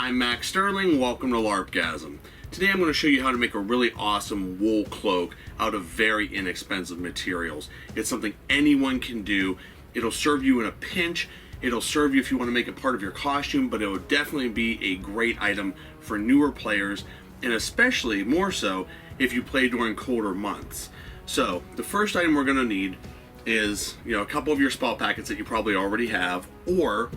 I'm Max Sterling, welcome to LARPgasm. Today I'm going to show you how to make a really awesome wool cloak out of very inexpensive materials. It's something anyone can do. It'll serve you in a pinch, it'll serve you if you want to make it part of your costume, but it will definitely be a great item for newer players, and especially more so if you play during colder months. So the first item we're going to need is a couple of your spell packets that you probably already have, or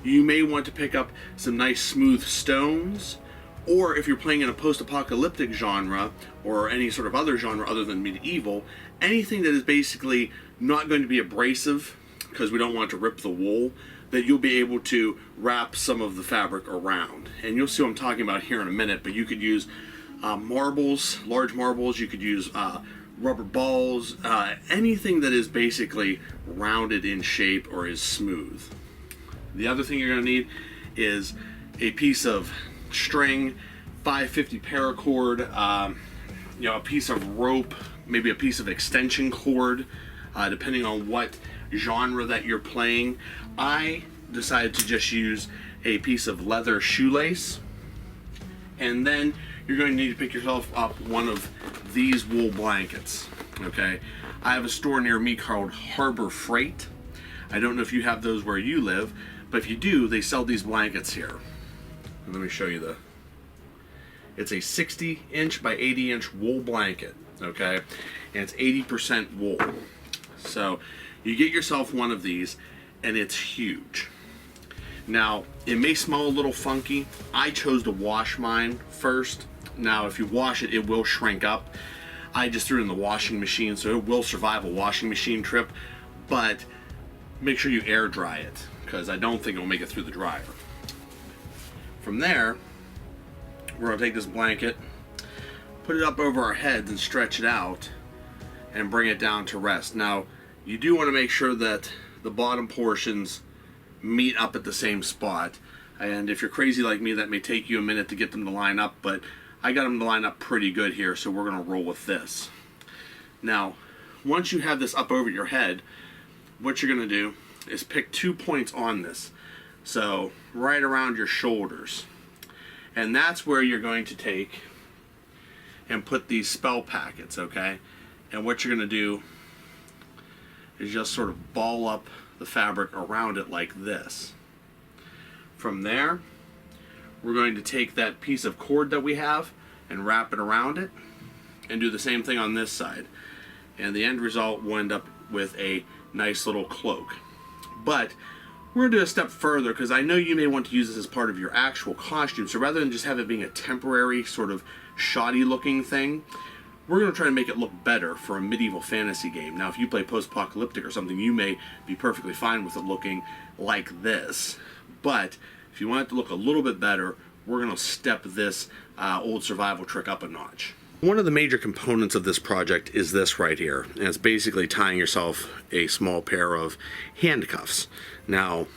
you may want to pick up some nice smooth stones, or if you're playing in a post-apocalyptic genre or any sort of other genre other than medieval, anything that is basically not going to be abrasive because we don't want to rip the wool, that you'll be able to wrap some of the fabric around. And you'll see what I'm talking about here in a minute, but you could use marbles, large marbles, you could use rubber balls, anything that is basically rounded in shape or is smooth. The other thing you're going to need is a piece of string, 550 paracord, a piece of rope, maybe a piece of extension cord, depending on what genre that you're playing. I decided to just use a piece of leather shoelace, and then you're going to need to pick yourself up one of these wool blankets. Okay, I have a store near me called Harbor Frieght. I don't know if you have those where you live, but if you do, they sell these blankets here. And let me show you it's a 60-inch by 80-inch wool blanket, okay? And it's 80% wool. So you get yourself one of these, and it's huge. Now, it may smell a little funky. I chose to wash mine first. Now, if you wash it, it will shrink up. I just threw it in the washing machine, so it will survive a washing machine trip, but make sure you air dry it, because I don't think it'll make it through the dryer. From there, we're going to take this blanket, put it up over our heads and stretch it out and bring it down to rest. Now, you do want to make sure that the bottom portions meet up at the same spot, and if you're crazy like me, that may take you a minute to get them to line up, but I got them to line up pretty good here, so we're going to roll with this. Now, once you have this up over your head, what you're going to do is pick 2 points on this, so right around your shoulders, and that's where you're going to take and put these spell packets, okay? And what you're going to do is just sort of ball up the fabric around it like this. From there, we're going to take that piece of cord that we have and wrap it around it and do the same thing on this side, and the end result will end up with a nice little cloak. But we're going to do a step further, because I know you may want to use this as part of your actual costume, so rather than just have it being a temporary sort of shoddy looking thing, we're going to try to make it look better for a medieval fantasy game. Now, if you play Post-Apocalyptic or something, you may be perfectly fine with it looking like this, but if you want it to look a little bit better, we're going to step this old survival trick up a notch. One of the major components of this project is this right here, and it's basically tying yourself a small pair of handcuffs. Now,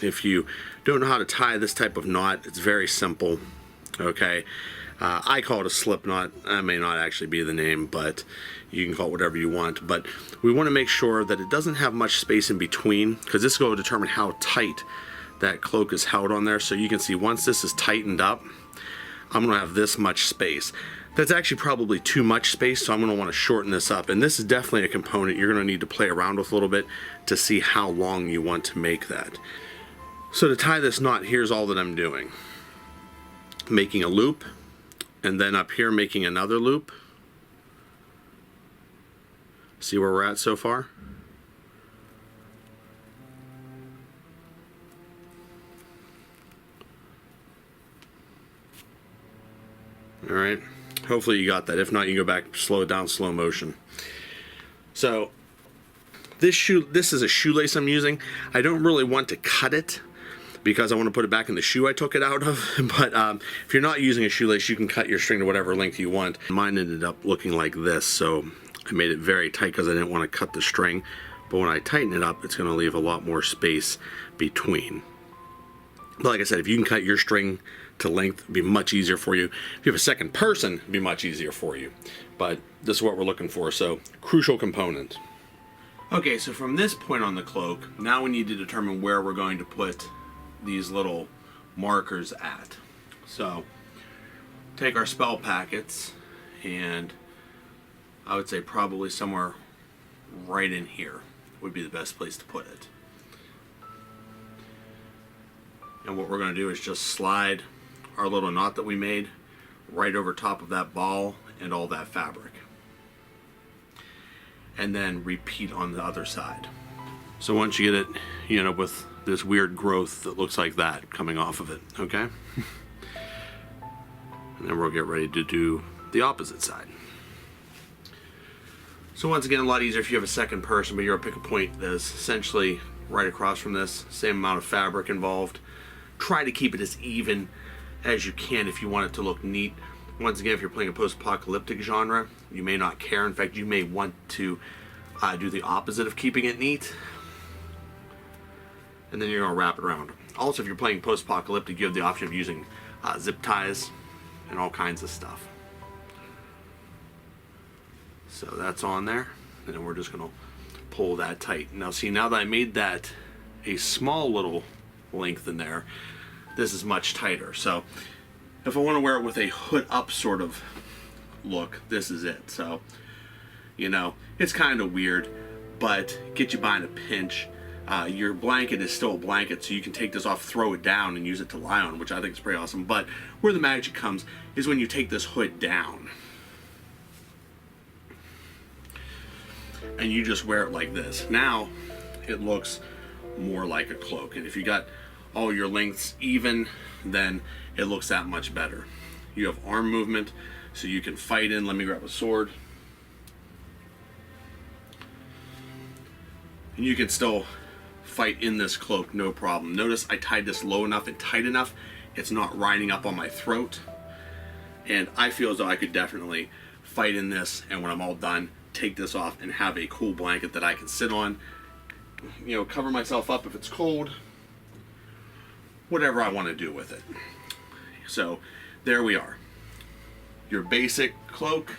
if you don't know how to tie this type of knot, it's very simple, okay? I call it a slip knot. That may not actually be the name, but you can call it whatever you want. But we want to make sure that it doesn't have much space in between, because this is going to determine how tight that cloak is held on there. So you can see once this is tightened up, I'm going to have this much space. That's actually probably too much space, so I'm going to want to shorten this up. And this is definitely a component you're going to need to play around with a little bit to see how long you want to make that. So to tie this knot, here's all that I'm doing. Making a loop, and then up here making another loop. See where we're at so far? All right. Hopefully you got that. If not, you go back, slow it down, slow motion. So this is a shoelace I'm using. I don't really want to cut it because I want to put it back in the shoe I took it out of. But if you're not using a shoelace, you can cut your string to whatever length you want. Mine ended up looking like this, so I made it very tight because I didn't want to cut the string. But when I tighten it up, it's going to leave a lot more space between. But like I said, if you can cut your string to length, it'd be much easier for you. If you have a second person, it'd be much easier for you. But this is what we're looking for, so crucial component. Okay, so from this point on the cloak, now we need to determine where we're going to put these little markers at. So take our spell packets, and I would say probably somewhere right in here would be the best place to put it. And what we're going to do is just slide our little knot that we made right over top of that ball and all that fabric. And then repeat on the other side. So once you get it, you end up with this weird growth that looks like that coming off of it, okay? And then we'll get ready to do the opposite side. So once again, a lot easier if you have a second person, but you're gonna pick a point that is essentially right across from this, same amount of fabric involved. Try to keep it as even as you can if you want it to look neat. Once again, if you're playing a post-apocalyptic genre, you may not care. In fact, you may want to do the opposite of keeping it neat. And then you're going to wrap it around. Also, if you're playing post-apocalyptic, you have the option of using zip ties and all kinds of stuff. So that's on there. And then we're just going to pull that tight. Now see, now that I made that a small little length in there, this is much tighter. So if I want to wear it with a hood up sort of look, this is it. So, you know, it's kind of weird, but get you by in a pinch. Your blanket is still a blanket, so you can take this off, throw it down, and use it to lie on, which I think is pretty awesome. But where the magic comes is when you take this hood down and you just wear it like this. Now it looks more like a cloak, and if you got all your lengths even, then it looks that much better. You have arm movement, so you can fight in. Let me grab a sword. And you can still fight in this cloak, no problem. Notice I tied this low enough and tight enough, it's not riding up on my throat. And I feel as though I could definitely fight in this, and when I'm all done, take this off and have a cool blanket that I can sit on. You know, cover myself up if it's cold. Whatever I want to do with it. So there we are. Your basic cloak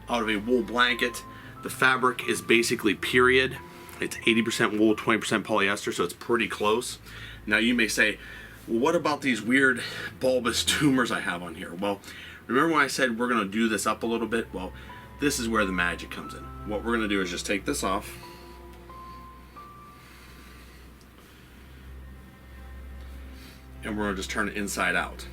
out of a wool blanket. The fabric is basically period. It's 80% wool, 20% polyester, so it's pretty close. Now you may say, well, what about these weird bulbous tumors I have on here? Well, remember when I said we're going to do this up a little bit? Well, this is where the magic comes in. What we're going to do is just take this off. And we're going to just turn it inside out.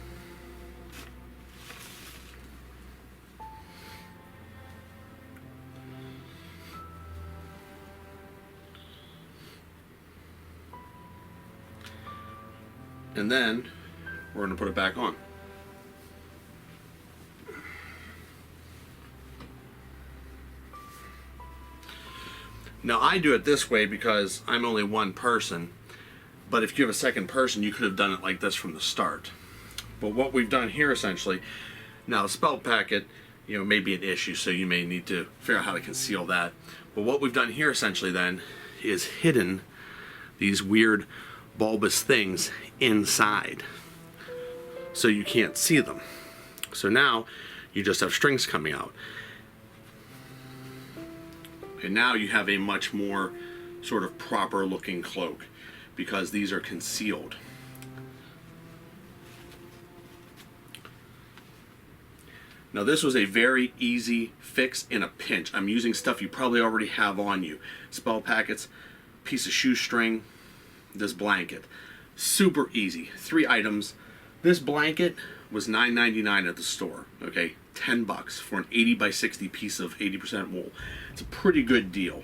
And then we're going to put it back on. Now I do it this way because I'm only one person. But if you have a second person, you could have done it like this from the start. But what we've done here essentially, now the spell packet, you know, may be an issue, so you may need to figure out how to conceal that. But what we've done here essentially then is hidden these weird bulbous things inside, so you can't see them. So now you just have strings coming out. And now you have a much more sort of proper looking cloak, because these are concealed. Now this was a very easy fix in a pinch. I'm using stuff you probably already have on you. Spell packets, piece of shoestring, this blanket. Super easy. 3 items. This blanket was $9.99 at the store. Okay, $10 for an 80 by 60 piece of 80% wool. It's a pretty good deal.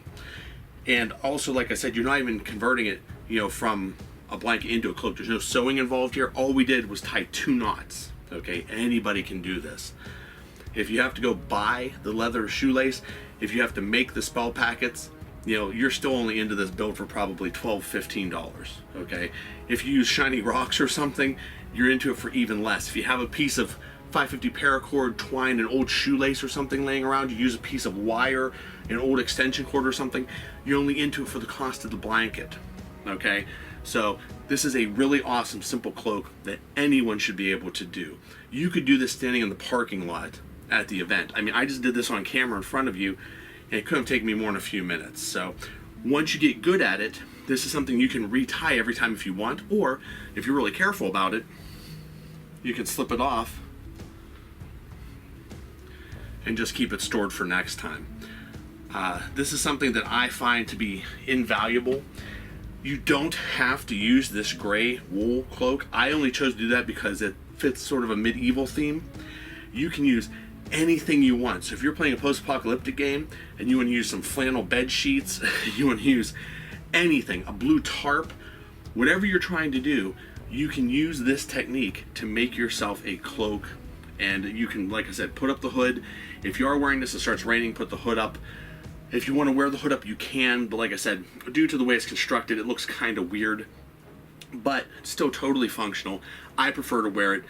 And also, like I said, you're not even converting it, you know, from a blanket into a cloak. There's no sewing involved here. All we did was tie 2 knots. Okay, anybody can do this. If you have to go buy the leather shoelace, if you have to make the spell packets, you know, you're still only into this build for probably $12, $15. Okay, if you use shiny rocks or something, you're into it for even less. If you have a piece of 550 paracord, twine, an old shoelace or something laying around, you use a piece of wire, an old extension cord or something, you're only into it for the cost of the blanket. Okay, so this is a really awesome simple cloak that anyone should be able to do. You could do this standing in the parking lot at the event. I mean, I just did this on camera in front of you, and it couldn't take me more than a few minutes. So once you get good at it, this is something you can retie every time if you want, or if you're really careful about it, you can slip it off and just keep it stored for next time. This is something that I find to be invaluable. You don't have to use this gray wool cloak. I only chose to do that because it fits sort of a medieval theme. You can use anything you want. So if you're playing a post-apocalyptic game and you want to use some flannel bed sheets, you want to use anything, a blue tarp, whatever you're trying to do, you can use this technique to make yourself a cloak. And you can, like I said, put up the hood. If you are wearing this, it starts raining, put the hood up. If you want to wear the hood up, you can, but like I said, due to the way it's constructed, it looks kind of weird, but still totally functional. I prefer to wear it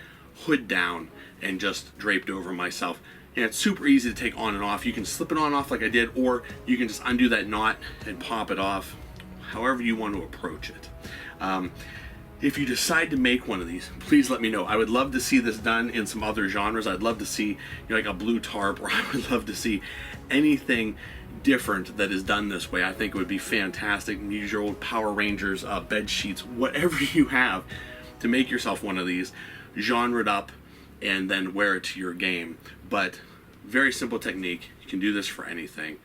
hood down and just draped over myself. And it's super easy to take on and off. You can slip it on and off like I did, or you can just undo that knot and pop it off, however you want to approach it. If you decide to make one of these, please let me know. I would love to see this done in some other genres. I'd love to see, you know, like a blue tarp, or I would love to see anything different that is done this way. I think it would be fantastic. And use your old Power Rangers bed sheets, whatever you have, to make yourself one of these, genre'd up, and then wear it to your game. But very simple technique. You can do this for anything.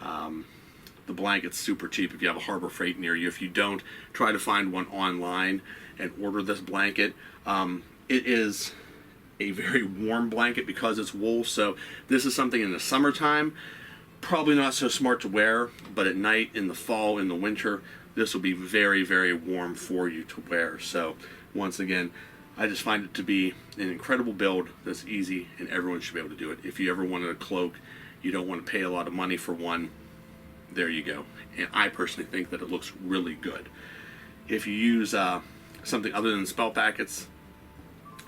The blanket's super cheap if you have a Harbor Freight near you. If you don't, try to find one online and order this blanket. It is a very warm blanket because it's wool, so this is something in the summertime probably not so smart to wear, but at night, in the fall, in the winter, this will be very, very warm for you to wear. So once again, I just find it to be an incredible build that's easy, and everyone should be able to do it. If you ever wanted a cloak, you don't want to pay a lot of money for one, there you go. And I personally think that it looks really good. If you use something other than spell packets,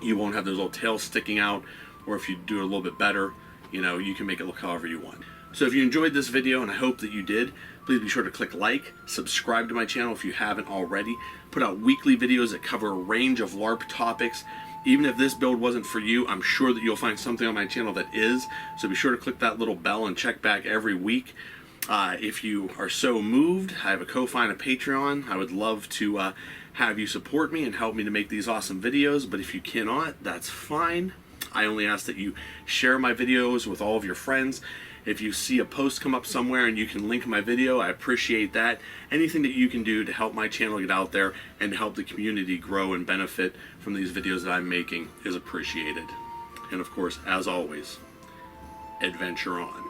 you won't have those little tails sticking out, or if you do it a little bit better, you know, you can make it look however you want. So if you enjoyed this video, and I hope that you did, please be sure to click like, subscribe to my channel if you haven't already. Put out weekly videos that cover a range of LARP topics. Even if this build wasn't for you, I'm sure that you'll find something on my channel that is. So be sure to click that little bell and check back every week. If you are so moved, I have a Ko-Fi and a Patreon. I would love to have you support me and help me to make these awesome videos, but if you cannot, that's fine. I only ask that you share my videos with all of your friends. If you see a post come up somewhere and you can link my video, I appreciate that. Anything that you can do to help my channel get out there and to help the community grow and benefit from these videos that I'm making is appreciated. And of course, as always, adventure on.